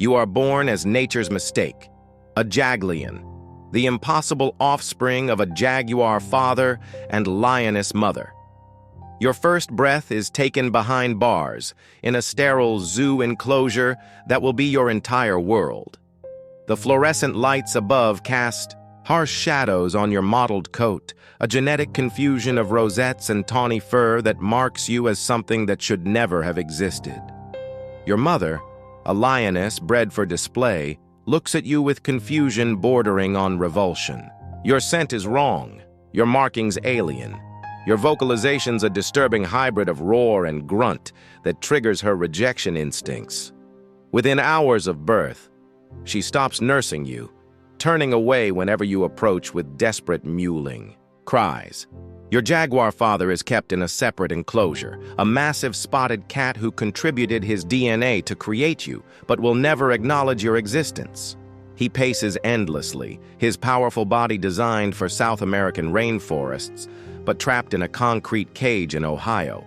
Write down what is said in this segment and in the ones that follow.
You are born as nature's mistake, a Jaglion, the impossible offspring of a jaguar father and lioness mother. Your first breath is taken behind bars, in a sterile zoo enclosure that will be your entire world. The fluorescent lights above cast harsh shadows on your mottled coat, a genetic confusion of rosettes and tawny fur that marks you as something that should never have existed. Your mother, a lioness bred for display, looks at you with confusion bordering on revulsion. Your scent is wrong, your markings alien, your vocalizations a disturbing hybrid of roar and grunt that triggers her rejection instincts. Within hours of birth, she stops nursing you, turning away whenever you approach with desperate mewling cries. Your jaguar father is kept in a separate enclosure, a massive spotted cat who contributed his DNA to create you, but will never acknowledge your existence. He paces endlessly, his powerful body designed for South American rainforests, but trapped in a concrete cage in Ohio.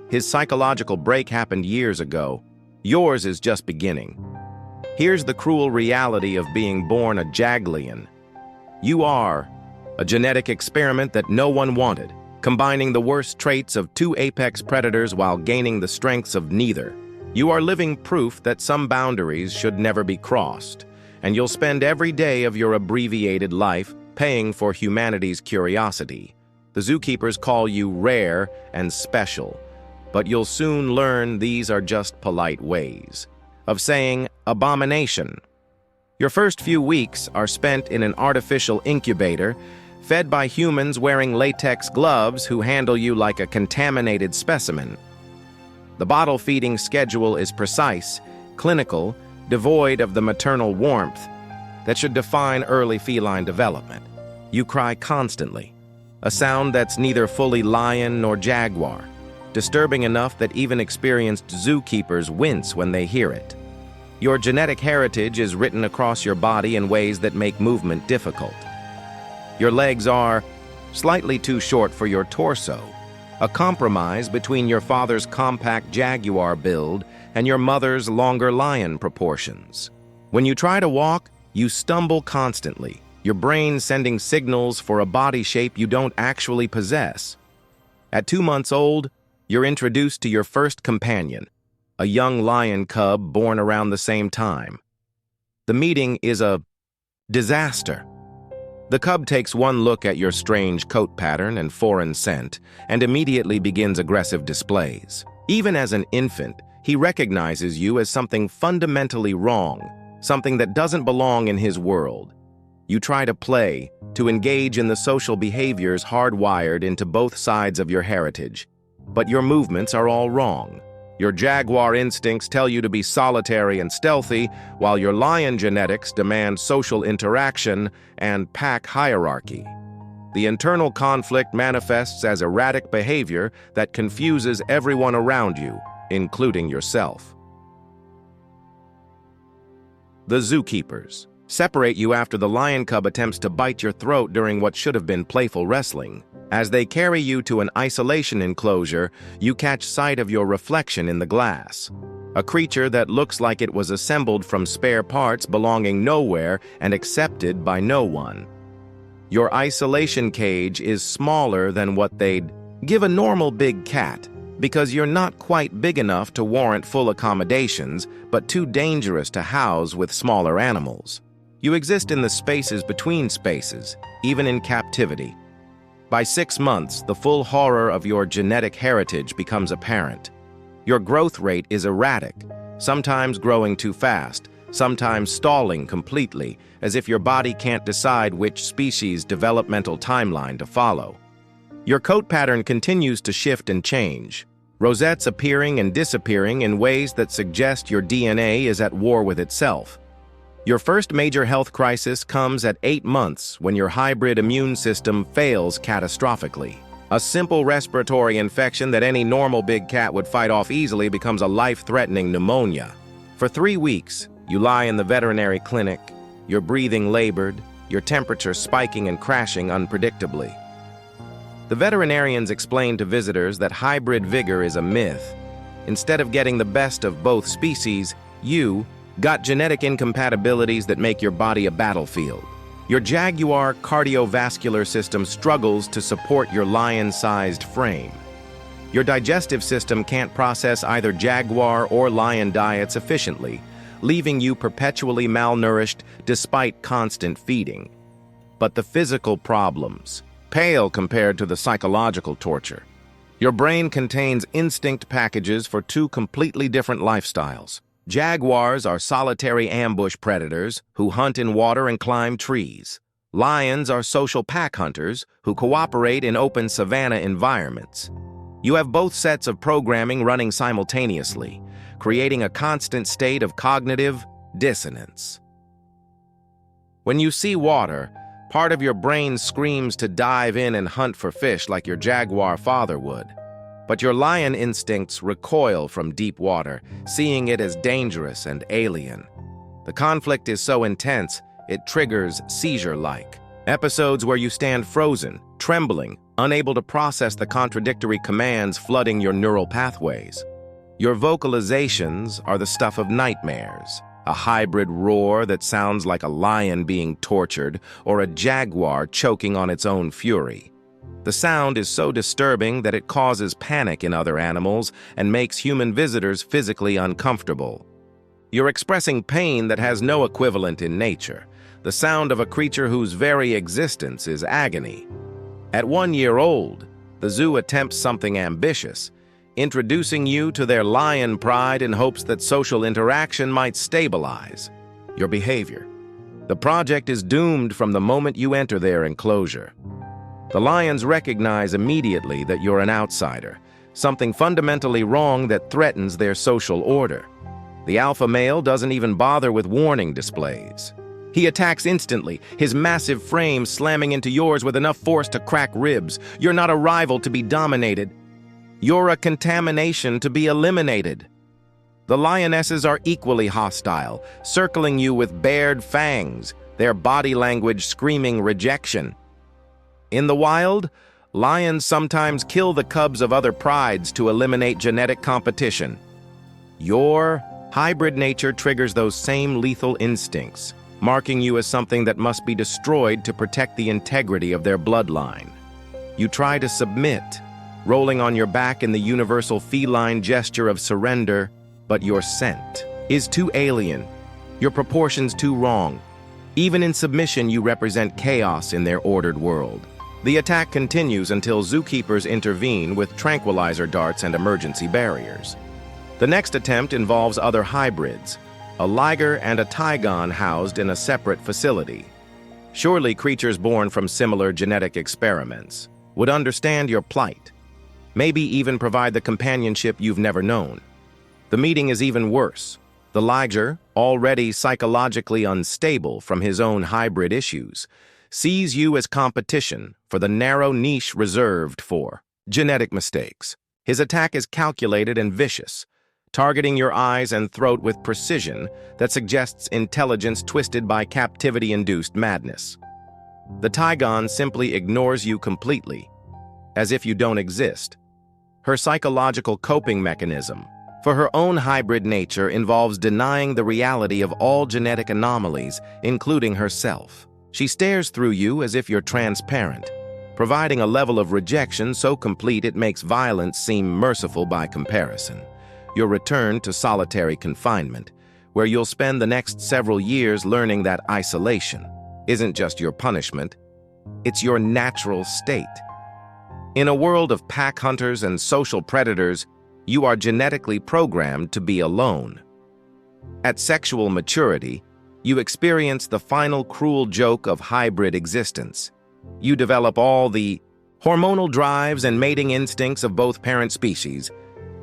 His psychological break happened years ago. Yours is just beginning. Here's the cruel reality of being born a Jaglion. You are a genetic experiment that no one wanted, combining the worst traits of two apex predators while gaining the strengths of neither. You are living proof that some boundaries should never be crossed, and you'll spend every day of your abbreviated life paying for humanity's curiosity. The zookeepers call you rare and special, but you'll soon learn these are just polite ways of saying abomination. Your first few weeks are spent in an artificial incubator, fed by humans wearing latex gloves who handle you like a contaminated specimen. The bottle feeding schedule is precise, clinical, devoid of the maternal warmth that should define early feline development. You cry constantly, a sound that's neither fully lion nor jaguar, disturbing enough that even experienced zookeepers wince when they hear it. Your genetic heritage is written across your body in ways that make movement difficult. Your legs are slightly too short for your torso, a compromise between your father's compact jaguar build and your mother's longer lion proportions. When you try to walk, you stumble constantly, your brain sending signals for a body shape you don't actually possess. At 2 months old, you're introduced to your first companion, a young lion cub born around the same time. The meeting is a disaster. The cub takes one look at your strange coat pattern and foreign scent and immediately begins aggressive displays. Even as an infant, he recognizes you as something fundamentally wrong, something that doesn't belong in his world. You try to play, to engage in the social behaviors hardwired into both sides of your heritage, but your movements are all wrong. Your jaguar instincts tell you to be solitary and stealthy, while your lion genetics demand social interaction and pack hierarchy. The internal conflict manifests as erratic behavior that confuses everyone around you, including yourself. The zookeepers separate you after the lion cub attempts to bite your throat during what should have been playful wrestling. As they carry you to an isolation enclosure, you catch sight of your reflection in the glass, a creature that looks like it was assembled from spare parts belonging nowhere and accepted by no one. Your isolation cage is smaller than what they'd give a normal big cat, because you're not quite big enough to warrant full accommodations, but too dangerous to house with smaller animals. You exist in the spaces between spaces, even in captivity. By 6 months, the full horror of your genetic heritage becomes apparent. Your growth rate is erratic, sometimes growing too fast, sometimes stalling completely, as if your body can't decide which species' developmental timeline to follow. Your coat pattern continues to shift and change, rosettes appearing and disappearing in ways that suggest your DNA is at war with itself. Your first major health crisis comes at 8 months when your hybrid immune system fails catastrophically. A simple respiratory infection that any normal big cat would fight off easily becomes a life-threatening pneumonia. For 3 weeks, you lie in the veterinary clinic, your breathing labored, your temperature spiking and crashing unpredictably. The veterinarians explain to visitors that hybrid vigor is a myth. Instead of getting the best of both species, you, Got genetic incompatibilities that make your body a battlefield. Your jaguar cardiovascular system struggles to support your lion-sized frame. Your digestive system can't process either jaguar or lion diets efficiently, leaving you perpetually malnourished despite constant feeding. But the physical problems pale compared to the psychological torture. Your brain contains instinct packages for two completely different lifestyles. Jaguars are solitary ambush predators who hunt in water and climb trees. Lions are social pack hunters who cooperate in open savanna environments. You have both sets of programming running simultaneously, creating a constant state of cognitive dissonance. When you see water, part of your brain screams to dive in and hunt for fish like your jaguar father would. But your lion instincts recoil from deep water, seeing it as dangerous and alien. The conflict is so intense, it triggers seizure-like episodes where you stand frozen, trembling, unable to process the contradictory commands flooding your neural pathways. Your vocalizations are the stuff of nightmares, a hybrid roar that sounds like a lion being tortured or a jaguar choking on its own fury. The sound is so disturbing that it causes panic in other animals and makes human visitors physically uncomfortable. You're expressing pain that has no equivalent in nature, the sound of a creature whose very existence is agony. At 1 year old, the zoo attempts something ambitious, introducing you to their lion pride in hopes that social interaction might stabilize your behavior. The project is doomed from the moment you enter their enclosure. The lions recognize immediately that you're an outsider, something fundamentally wrong that threatens their social order. The alpha male doesn't even bother with warning displays. He attacks instantly, his massive frame slamming into yours with enough force to crack ribs. You're not a rival to be dominated. You're a contamination to be eliminated. The lionesses are equally hostile, circling you with bared fangs, their body language screaming rejection. In the wild, lions sometimes kill the cubs of other prides to eliminate genetic competition. Your hybrid nature triggers those same lethal instincts, marking you as something that must be destroyed to protect the integrity of their bloodline. You try to submit, rolling on your back in the universal feline gesture of surrender, but your scent is too alien, your proportions too wrong. Even in submission, you represent chaos in their ordered world. The attack continues until zookeepers intervene with tranquilizer darts and emergency barriers. The next attempt involves other hybrids, a liger and a tigon housed in a separate facility. Surely creatures born from similar genetic experiments would understand your plight, maybe even provide the companionship you've never known. The meeting is even worse. The liger, already psychologically unstable from his own hybrid issues, sees you as competition for the narrow niche reserved for genetic mistakes. His attack is calculated and vicious, targeting your eyes and throat with precision that suggests intelligence twisted by captivity-induced madness. The tigon simply ignores you completely, as if you don't exist. Her psychological coping mechanism for her own hybrid nature involves denying the reality of all genetic anomalies, including herself. She stares through you as if you're transparent, providing a level of rejection so complete it makes violence seem merciful by comparison. You're returned to solitary confinement, where you'll spend the next several years learning that isolation isn't just your punishment, it's your natural state. In a world of pack hunters and social predators, you are genetically programmed to be alone. At sexual maturity, you experience the final cruel joke of hybrid existence. You develop all the hormonal drives and mating instincts of both parent species,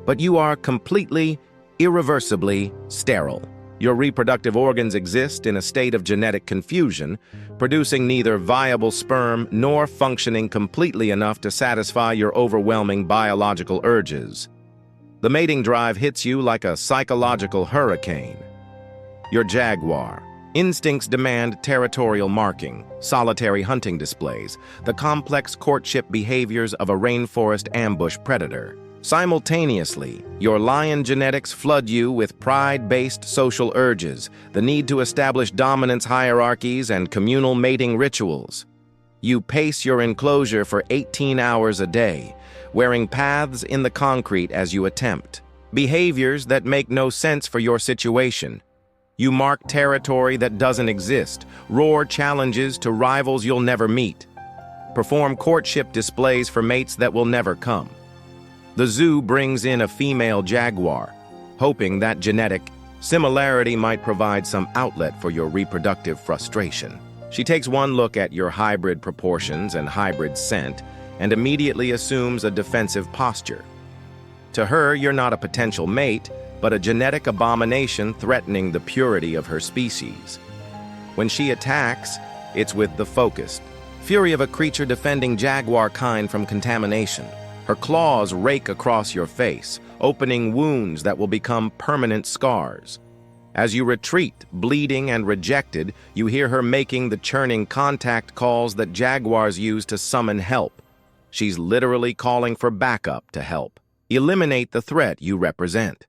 but you are completely, irreversibly sterile. Your reproductive organs exist in a state of genetic confusion, producing neither viable sperm nor functioning completely enough to satisfy your overwhelming biological urges. The mating drive hits you like a psychological hurricane. Your jaguar. Instincts demand territorial marking, solitary hunting displays, the complex courtship behaviors of a rainforest ambush predator. Simultaneously, your lion genetics flood you with pride-based social urges, the need to establish dominance hierarchies and communal mating rituals. You pace your enclosure for 18 hours a day, wearing paths in the concrete as you attempt. Behaviors that make no sense for your situation. You mark territory that doesn't exist, roar challenges to rivals you'll never meet, perform courtship displays for mates that will never come. The zoo brings in a female jaguar, hoping that genetic similarity might provide some outlet for your reproductive frustration. She takes one look at your hybrid proportions and hybrid scent and immediately assumes a defensive posture. To her, you're not a potential mate, but a genetic abomination threatening the purity of her species. When she attacks, it's with the focused fury of a creature defending jaguar kind from contamination. Her claws rake across your face, opening wounds that will become permanent scars. As you retreat, bleeding and rejected, you hear her making the churning contact calls that jaguars use to summon help. She's literally calling for backup to help. Eliminate the threat you represent.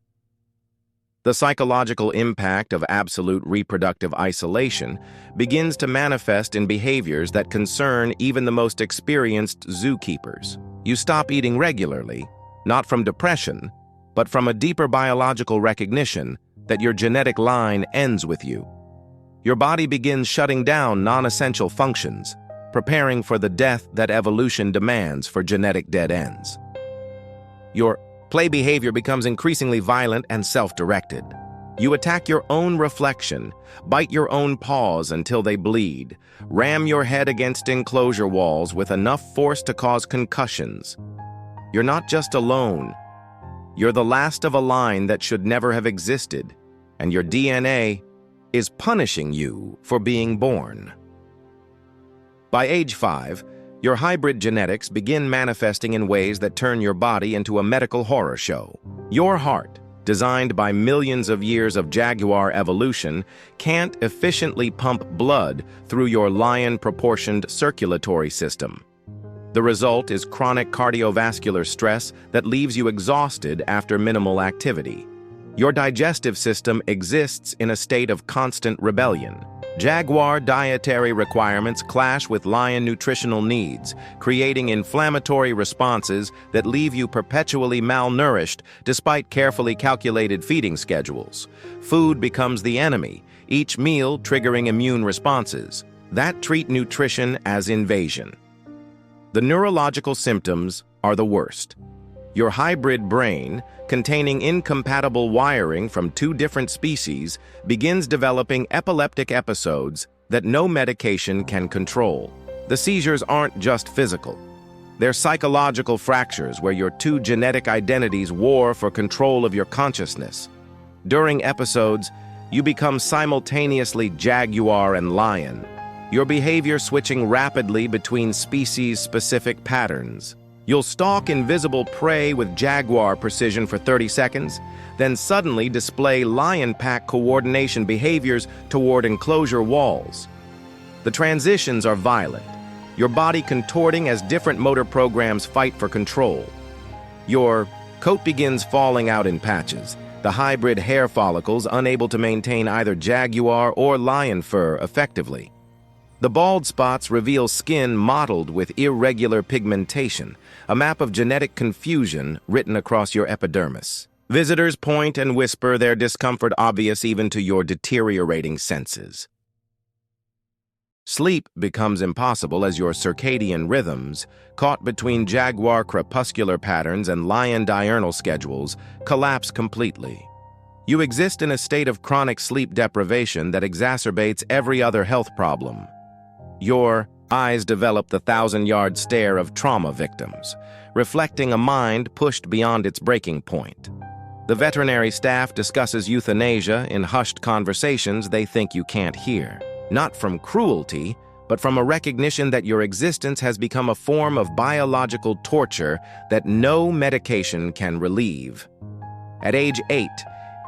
The psychological impact of absolute reproductive isolation begins to manifest in behaviors that concern even the most experienced zookeepers. You stop eating regularly, not from depression, but from a deeper biological recognition that your genetic line ends with you. Your body begins shutting down non-essential functions, preparing for the death that evolution demands for genetic dead ends. Your play behavior becomes increasingly violent and self-directed. You attack your own reflection, bite your own paws until they bleed, ram your head against enclosure walls with enough force to cause concussions. You're not just alone. You're the last of a line that should never have existed, and your DNA is punishing you for being born. By age 5, your hybrid genetics begin manifesting in ways that turn your body into a medical horror show. Your heart, designed by millions of years of jaguar evolution, can't efficiently pump blood through your lion-proportioned circulatory system. The result is chronic cardiovascular stress that leaves you exhausted after minimal activity. Your digestive system exists in a state of constant rebellion. Jaguar dietary requirements clash with lion nutritional needs, creating inflammatory responses that leave you perpetually malnourished despite carefully calculated feeding schedules. Food becomes the enemy, each meal triggering immune responses that treat nutrition as invasion. The neurological symptoms are the worst. Your hybrid brain, containing incompatible wiring from two different species, begins developing epileptic episodes that no medication can control. The seizures aren't just physical. They're psychological fractures where your two genetic identities war for control of your consciousness. During episodes, you become simultaneously jaguar and lion, your behavior switching rapidly between species-specific patterns. You'll stalk invisible prey with jaguar precision for 30 seconds, then suddenly display lion pack coordination behaviors toward enclosure walls. The transitions are violent, your body contorting as different motor programs fight for control. Your coat begins falling out in patches, the hybrid hair follicles unable to maintain either jaguar or lion fur effectively. The bald spots reveal skin mottled with irregular pigmentation, a map of genetic confusion written across your epidermis. Visitors point and whisper, their discomfort obvious even to your deteriorating senses. Sleep becomes impossible as your circadian rhythms, caught between jaguar crepuscular patterns and lion diurnal schedules, collapse completely. You exist in a state of chronic sleep deprivation that exacerbates every other health problem. Your eyes develop the 1,000-yard stare of trauma victims, reflecting a mind pushed beyond its breaking point. The veterinary staff discusses euthanasia in hushed conversations they think you can't hear, not from cruelty, but from a recognition that your existence has become a form of biological torture that no medication can relieve. At age 8,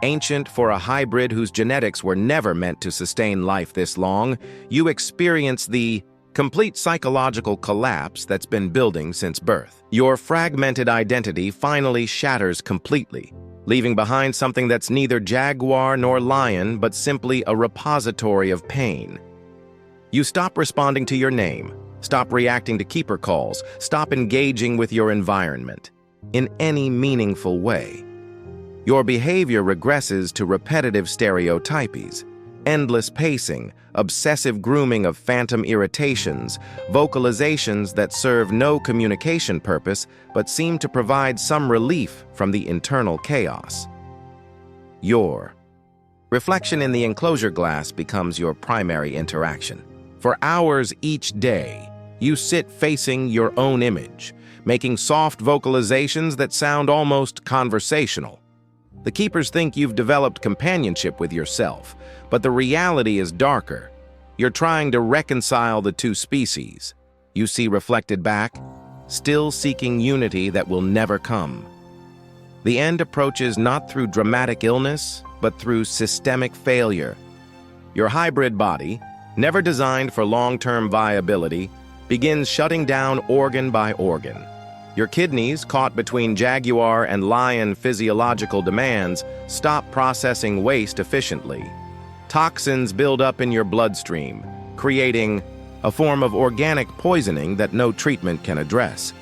ancient for a hybrid whose genetics were never meant to sustain life this long, you experience the Complete psychological collapse that's been building since birth. Your fragmented identity finally shatters completely, leaving behind something that's neither jaguar nor lion, but simply a repository of pain. You stop responding to your name, stop reacting to keeper calls, stop engaging with your environment in any meaningful way. Your behavior regresses to repetitive stereotypies, endless pacing, obsessive grooming of phantom irritations, vocalizations that serve no communication purpose but seem to provide some relief from the internal chaos. Your reflection in the enclosure glass becomes your primary interaction. For hours each day, you sit facing your own image, making soft vocalizations that sound almost conversational. The keepers think you've developed companionship with yourself, but the reality is darker. You're trying to reconcile the two species. You see reflected back, still seeking unity that will never come. The end approaches not through dramatic illness, but through systemic failure. Your hybrid body, never designed for long-term viability, begins shutting down organ by organ. Your kidneys, caught between jaguar and lion physiological demands, stop processing waste efficiently. Toxins build up in your bloodstream, creating a form of organic poisoning that no treatment can address.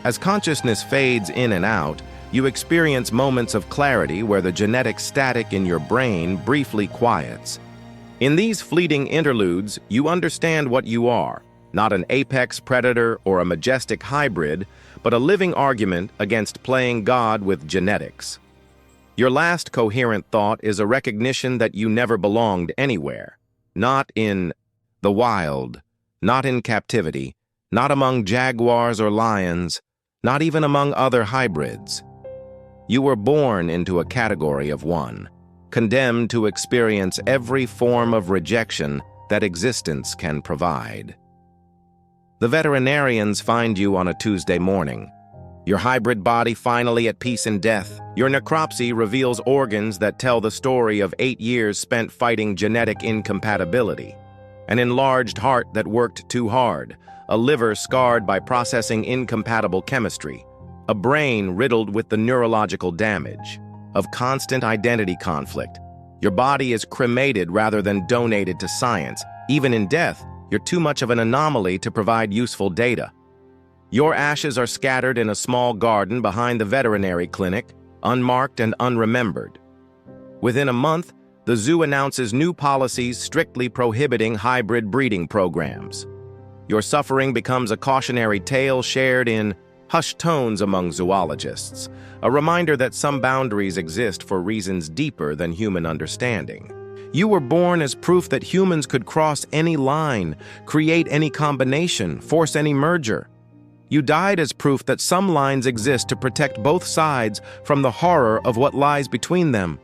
As consciousness fades in and out, you experience moments of clarity where the genetic static in your brain briefly quiets. In these fleeting interludes, you understand what you are, not an apex predator or a majestic hybrid, but a living argument against playing God with genetics. Your last coherent thought is a recognition that you never belonged anywhere, not in the wild, not in captivity, not among jaguars or lions, not even among other hybrids. You were born into a category of one, condemned to experience every form of rejection that existence can provide. The veterinarians find you on a Tuesday morning. Your hybrid body finally at peace in death. Your necropsy reveals organs that tell the story of 8 years spent fighting genetic incompatibility. An enlarged heart that worked too hard. A liver scarred by processing incompatible chemistry. A brain riddled with the neurological damage of constant identity conflict. Your body is cremated rather than donated to science. Even in death, you're too much of an anomaly to provide useful data. Your ashes are scattered in a small garden behind the veterinary clinic, unmarked and unremembered. Within a month, the zoo announces new policies strictly prohibiting hybrid breeding programs. Your suffering becomes a cautionary tale shared in hushed tones among zoologists, a reminder that some boundaries exist for reasons deeper than human understanding. You were born as proof that humans could cross any line, create any combination, force any merger. You died as proof that some lines exist to protect both sides from the horror of what lies between them.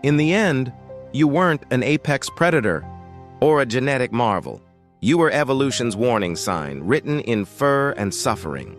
In the end, you weren't an apex predator or a genetic marvel. You were evolution's warning sign, written in fur and suffering.